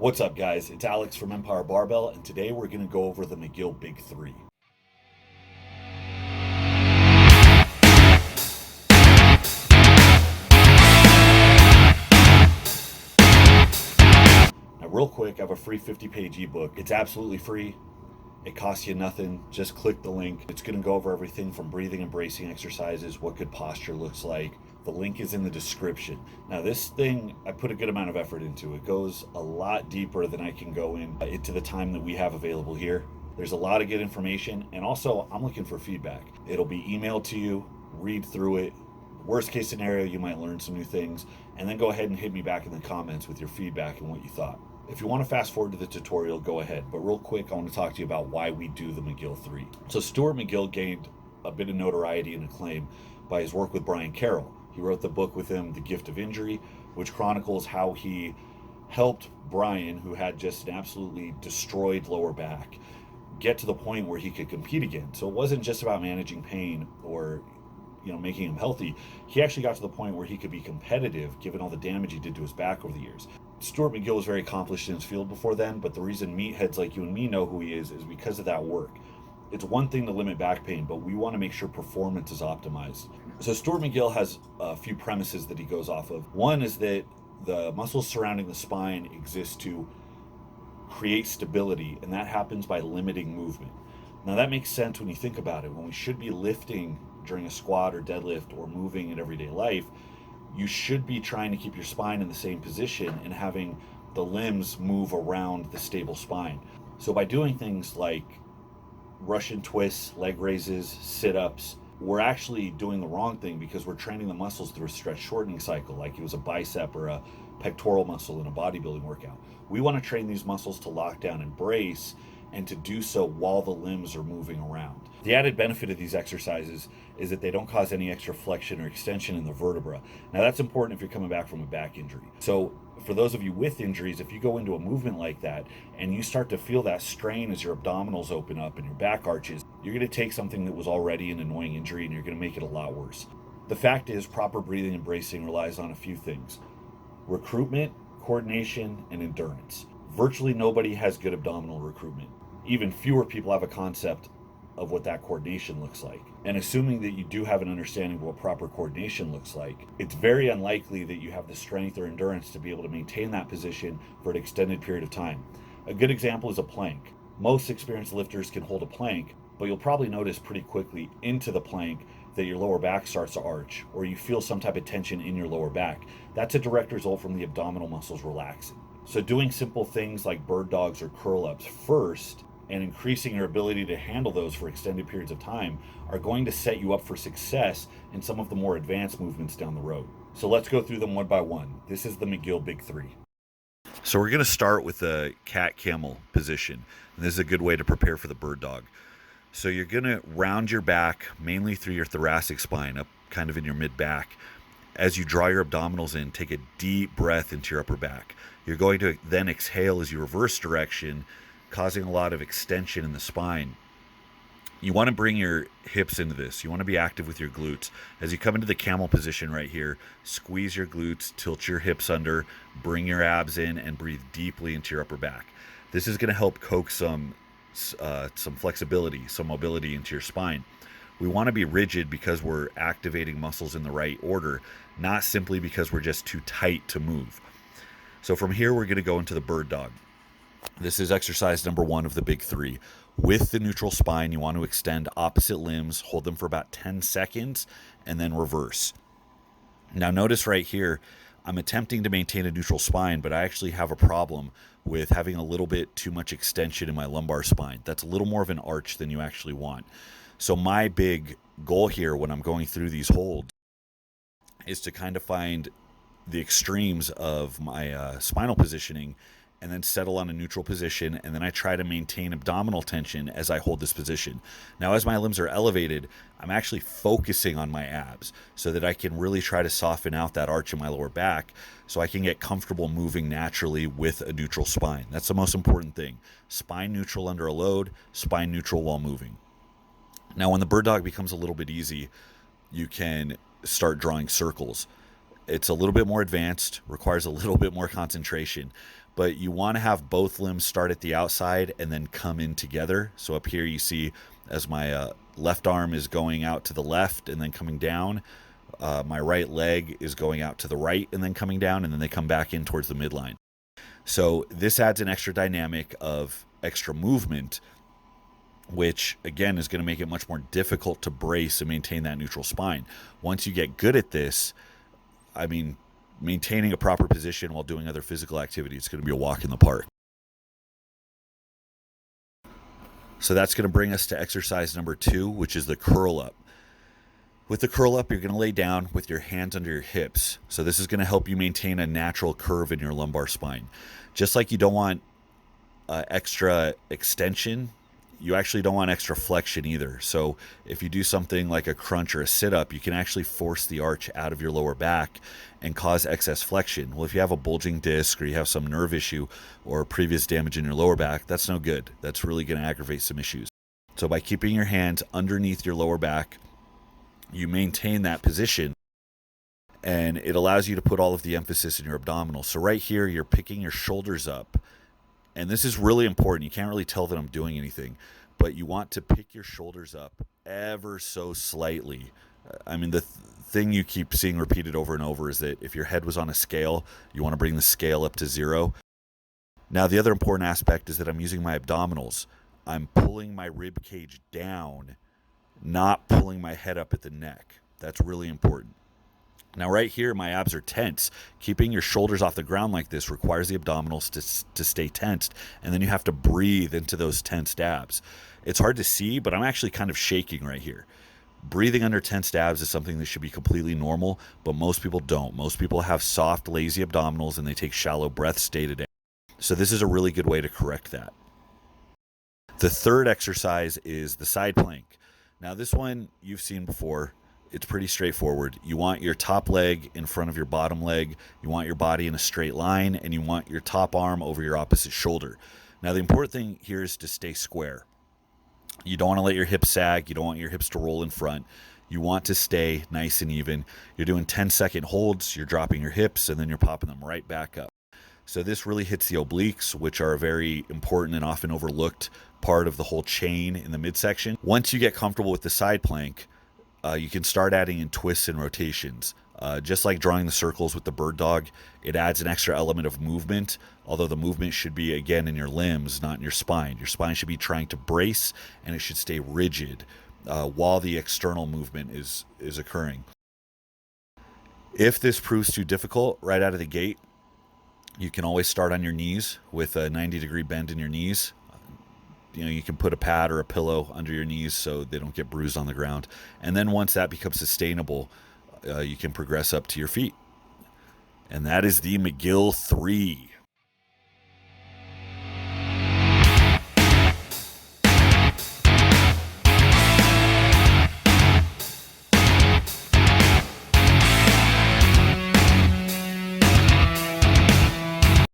What's up, guys? It's Alex from Empire Barbell, and today we're going to go over the McGill Big 3. Now, real quick, I have a free 50-page ebook. It's absolutely free. It costs you nothing. Just click the link. It's going to go over everything from breathing and bracing exercises, what good posture looks like. The link is in the description. Now, this thing, I put a good amount of effort into. It goes a lot deeper than I can go into the time that we have available here. There's a lot of good information, and also I'm looking for feedback. It'll be emailed to you, read through it. Worst case scenario, you might learn some new things, and then go ahead and hit me back in the comments with your feedback and what you thought. If you want to fast forward to the tutorial, go ahead. But real quick, I want to talk to you about why we do the McGill 3. So Stuart McGill gained a bit of notoriety and acclaim by his work with Brian Carroll. He wrote the book with him, The Gift of Injury, which chronicles how he helped Brian, who had just an absolutely destroyed lower back, get to the point where he could compete again. So it wasn't just about managing pain or making him healthy. He actually got to the point where he could be competitive given all the damage he did to his back over the years. Stuart McGill was very accomplished in his field before then, but the reason meatheads like you and me know who he is because of that work. It's one thing to limit back pain, but we want to make sure performance is optimized. So Stuart McGill has a few premises that he goes off of. One is that the muscles surrounding the spine exist to create stability, and that happens by limiting movement. Now that makes sense when you think about it. When we should be lifting during a squat or deadlift or moving in everyday life, you should be trying to keep your spine in the same position and having the limbs move around the stable spine. So by doing things like Russian twists, leg raises, sit-ups, we're actually doing the wrong thing because we're training the muscles through a stretch shortening cycle, like it was a bicep or a pectoral muscle in a bodybuilding workout. We want to train these muscles to lock down and brace, and to do so while the limbs are moving around. The added benefit of these exercises is that they don't cause any extra flexion or extension in the vertebra. Now that's important if you're coming back from a back injury. So for those of you with injuries, if you go into a movement like that and you start to feel that strain as your abdominals open up and your back arches, you're going to take something that was already an annoying injury and you're going to make it a lot worse. The fact is, proper breathing and bracing relies on a few things: recruitment, coordination, and endurance. Virtually nobody has good abdominal recruitment. Even fewer people have a concept of what that coordination looks like. And assuming that you do have an understanding of what proper coordination looks like, it's very unlikely that you have the strength or endurance to be able to maintain that position for an extended period of time. A good example is a plank. Most experienced lifters can hold a plank, but you'll probably notice pretty quickly into the plank that your lower back starts to arch, or you feel some type of tension in your lower back. That's a direct result from the abdominal muscles relaxing. So doing simple things like bird dogs or curl-ups first, and increasing your ability to handle those for extended periods of time, are going to set you up for success in some of the more advanced movements down the road. So let's go through them one by one. This is the McGill Big 3. So we're going to start with the cat-camel position. And this is a good way to prepare for the bird dog. So you're going to round your back mainly through your thoracic spine, up kind of in your mid-back. As you draw your abdominals in, take a deep breath into your upper back. You're going to then exhale as you reverse direction, causing a lot of extension in the spine. You want to bring your hips into this. You want to be active with your glutes. As you come into the camel position right here, squeeze your glutes, tilt your hips under, bring your abs in, and breathe deeply into your upper back. This is going to help coax some flexibility, some mobility into your spine. We want to be rigid because we're activating muscles in the right order, not simply because we're just too tight to move. So from here, we're going to go into the bird dog. This is exercise number 1 of the big 3. With the neutral spine, you want to extend opposite limbs, hold them for about 10 seconds, and then reverse. Now notice right here, I'm attempting to maintain a neutral spine, but I actually have a problem with having a little bit too much extension in my lumbar spine. That's a little more of an arch than you actually want. So my big goal here when I'm going through these holds is to kind of find the extremes of my spinal positioning and then settle on a neutral position, and then I try to maintain abdominal tension as I hold this position. Now, as my limbs are elevated, I'm actually focusing on my abs so that I can really try to soften out that arch in my lower back so I can get comfortable moving naturally with a neutral spine. That's the most important thing. Spine neutral under a load, spine neutral while moving. Now, when the bird dog becomes a little bit easy, you can start drawing circles. It's a little bit more advanced, requires a little bit more concentration, but you want to have both limbs start at the outside and then come in together. So up here you see as my left arm is going out to the left and then coming down, my right leg is going out to the right and then coming down, and then they come back in towards the midline. So this adds an extra dynamic of extra movement, which again is going to make it much more difficult to brace and maintain that neutral spine. Once you get good at this, I mean, maintaining a proper position while doing other physical activity is going to be a walk in the park. So that's going to bring us to exercise number 2, which is the curl up. With the curl up, you're going to lay down with your hands under your hips. So this is going to help you maintain a natural curve in your lumbar spine. Just like you don't want extra extension, you actually don't want extra flexion either. So if you do something like a crunch or a sit-up, you can actually force the arch out of your lower back and cause excess flexion. Well, if you have a bulging disc or you have some nerve issue or previous damage in your lower back, that's no good. That's really going to aggravate some issues. So by keeping your hands underneath your lower back, you maintain that position, and it allows you to put all of the emphasis in your abdominals. So right here, you're picking your shoulders up, and this is really important. You can't really tell that I'm doing anything, but you want to pick your shoulders up ever so slightly. I mean, the thing you keep seeing repeated over and over is that if your head was on a scale, you want to bring the scale up to 0. Now, the other important aspect is that I'm using my abdominals. I'm pulling my rib cage down, not pulling my head up at the neck. That's really important. Now right here, my abs are tense. Keeping your shoulders off the ground like this requires the abdominals to stay tensed, and then you have to breathe into those tensed abs. It's hard to see, but I'm actually kind of shaking right here. Breathing under tensed abs is something that should be completely normal, but most people don't. Most people have soft, lazy abdominals, and they take shallow breaths day to day. So this is a really good way to correct that. The third exercise is the side plank. Now this one you've seen before. It's pretty straightforward. You want your top leg in front of your bottom leg. You want your body in a straight line, and you want your top arm over your opposite shoulder. Now the important thing here is to stay square. You don't want to let your hips sag. You don't want your hips to roll in front. You want to stay nice and even. You're doing 10-second holds. You're dropping your hips, and then you're popping them right back up. So this really hits the obliques, which are a very important and often overlooked part of the whole chain in the midsection. Once you get comfortable with the side plank, you can start adding in twists and rotations. Just like drawing the circles with the bird dog, it adds an extra element of movement, although the movement should be, again, in your limbs, not in your spine. Your spine should be trying to brace, and it should stay rigid while the external movement is occurring. If this proves too difficult right out of the gate, you can always start on your knees with a 90-degree bend in your knees. You can put a pad or a pillow under your knees so they don't get bruised on the ground. And then once that becomes sustainable, you can progress up to your feet. And that is the McGill 3.